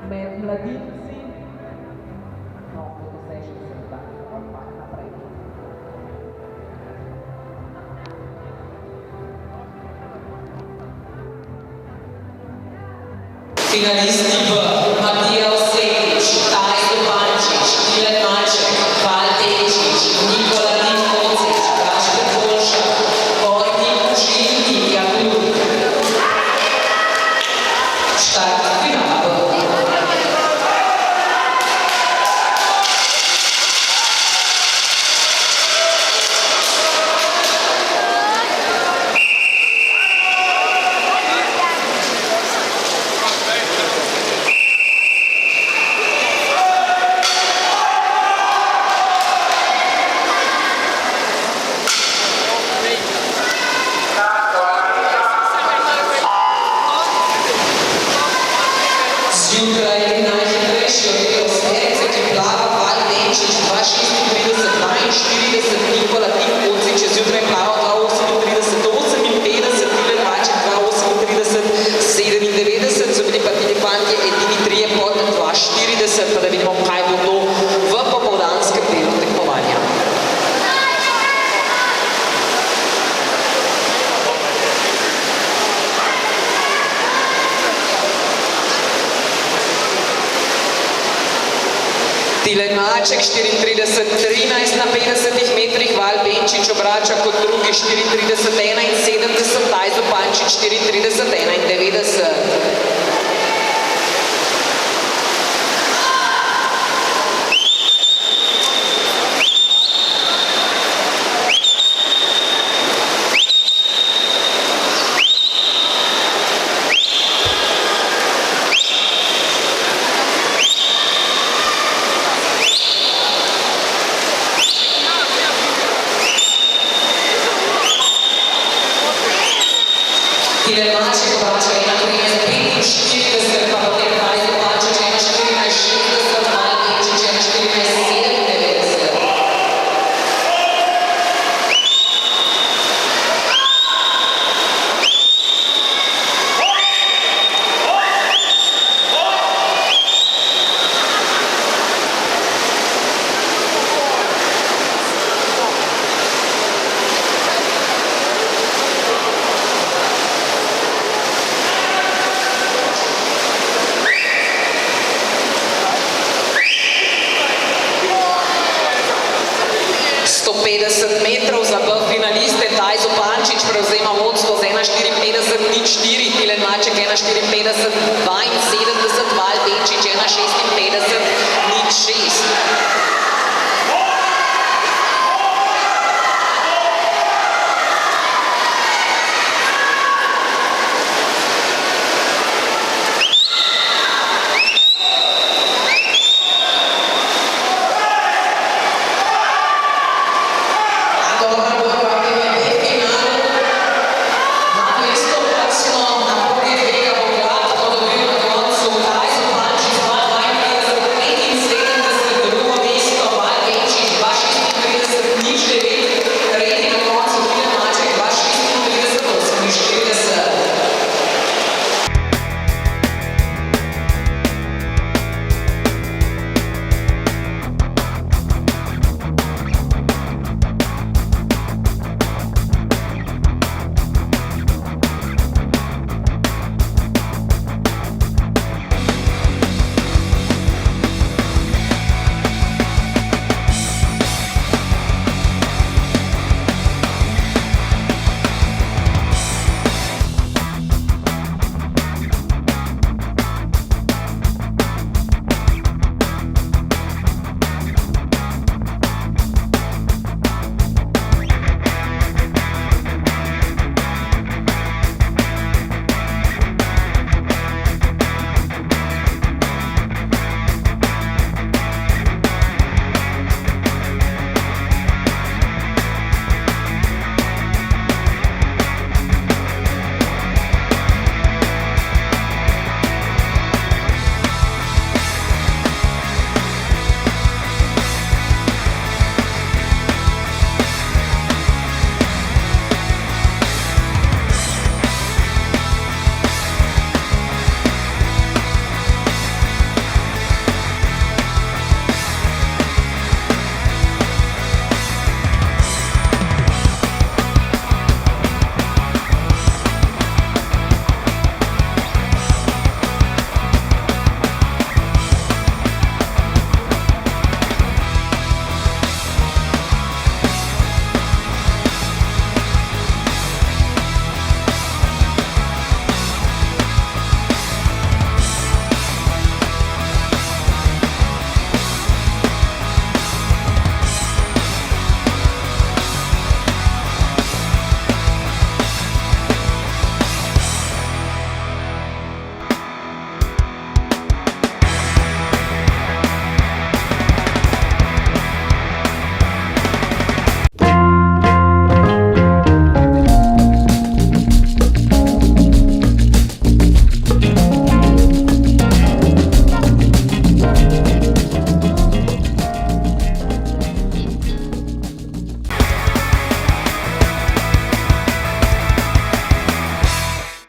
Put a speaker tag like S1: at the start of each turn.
S1: med mladinci, no, fotosession se da, pa naprej.
S2: Finalisti v Matija Osetič, Tajko Pančič, Milan Maček, Val Tečič, Nikola Nikocič, Gašper Polšak, Borni Užilni, Jagur. Štart finala. Zjutraj najhitrejši od te osmerice, ki plava Val Denčič 2:36:42, Nikola Nikocič je zjutraj plaval 2:38:58, Milan Maček 2:38:97, so bili pa ti fantje edini trije pod 2:40, pa da vidimo, kaj bo to v popoldanskem delu tekmovanja. Tilen Maček 34:13 na 50 metrih, Val Benčič obrača kot drugi 34:71, Tajko Pančič 34:91. Tilen Maček obrača 1:13:45, pa potem Tajko Pančič 1:14:60, Val Benčič 1:14:97. Metrov za B finaliste, Tajko Pančič prevzema vodstvo z 1:54:04, Tilen Maček 1:54:72, Val Benčič 1:56:06.